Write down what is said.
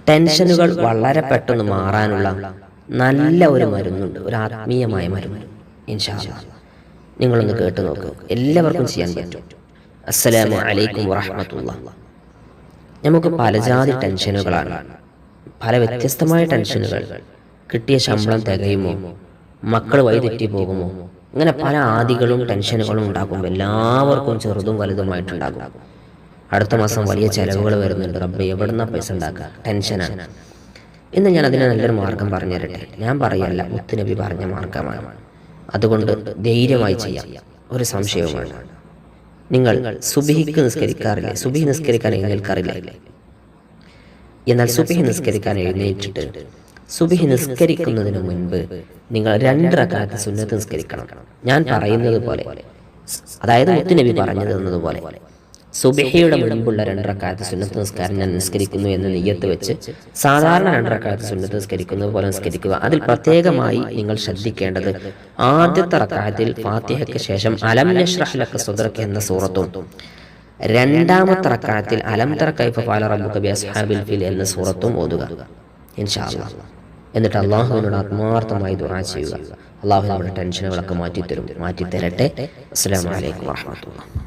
ടെൻഷനുകൾ വളരെ പെട്ടെന്ന് മാറാനുള്ള നല്ല ഒരു മരുന്നുണ്ട്, ഒരു ആത്മീയമായ മരുന്ന്. ഇൻഷാ അല്ലാഹ് നിങ്ങളൊന്ന് കേട്ടു നോക്ക്, എല്ലാവർക്കും ചെയ്യാൻ പറ്റും. അസ്സലാമു അലൈക്കും വറഹ്മത്തുള്ളാഹി. നമുക്ക് പലജാതി ടെൻഷനുകളാണ്, പല വ്യത്യസ്തമായ ടെൻഷനുകൾ. കിട്ടിയ ശമ്പളം തികയുമോ, മക്കൾ വഴിതെറ്റി പോകുമോ, ഇങ്ങനെ പല ആദികളും ടെൻഷനുകളും ഉണ്ടാകുമ്പോൾ എല്ലാവർക്കും ചെറുതും വലുതുമായിട്ടുണ്ടാകും. അടുത്ത മാസം വലിയ ചെലവുകൾ വരുന്നുണ്ട്, റബ്ബേ എവിടുന്ന പൈസ ഉണ്ടാക്കുക, ടെൻഷനാണ്. ഇന്ന് ഞാൻ അതിന് നല്ലൊരു മാർഗം പറഞ്ഞു തരട്ടെ. ഞാൻ പറയല്ല, മുത്തുനബി പറഞ്ഞ മാർഗമാണ്. അതുകൊണ്ട് ധൈര്യമായി ചെയ്യാം, ഒരു സംശയവുമാണ്. നിങ്ങൾ സുബ്ഹിക്ക് നിസ്കരിക്കാറില്ലേ? സുബ്ഹി നിസ്കരിക്കാൻ എഴുന്നേൽക്കാറില്ലേ? എന്നാൽ സുബ്ഹി നിസ്കരിക്കാൻ എഴുന്നേറ്റിട്ട് സുബ്ഹി നിസ്കരിക്കുന്നതിന് മുൻപ് നിങ്ങൾ 2 റക്അത്ത് സുന്നത്ത് നിസ്കരിക്കണം. ഞാൻ പറയുന്നത് പോലെ, അതായത് മുത്തുനബി പറഞ്ഞു തന്നതുപോലെ സുബ്ഹിയുടെ മുൻപുള്ള 2 റക്അത്ത് സുന്നത്ത് നിസ്കാരം ഞാൻ നിസ്കരിക്കുന്നു എന്ന് നിയ്യത്ത് വെച്ച് സാധാരണ 2 റക്അത്ത് സുന്നത്ത് നിസ്കരിക്കുന്നത് പോലെ നിസ്കരിക്കുക. അതിൽ പ്രത്യേകമായി നിങ്ങൾ ശ്രദ്ധിക്കേണ്ടത്, ആദ്യത്തെ റക്അത്തിൽ ഫാത്തിഹയ്ക്ക് ശേഷം അലം നശ്റഹ് ലക സദ്റക എന്ന സൂറത്തും, രണ്ടാമത്തെ റക്അത്തിൽ അലം തറ കൈഫ ഫഅല റബ്ബുക ബിഅസ്ഹാബിൽ ഫീൽ എന്ന സൂറത്തും ഓതുക ഇൻഷാ അല്ലാഹ്. എന്നിട്ട് അള്ളാഹുവിനോട് ആത്മാർത്ഥമായി ദുആ ചെയ്യുക. അള്ളാഹു നമ്മുടെ ടെൻഷനുകളൊക്കെ മാറ്റിത്തരും, മാറ്റിത്തരട്ടെ. അസ്സലാമു അലൈക്കും വറഹ്മത്തുള്ളാഹി.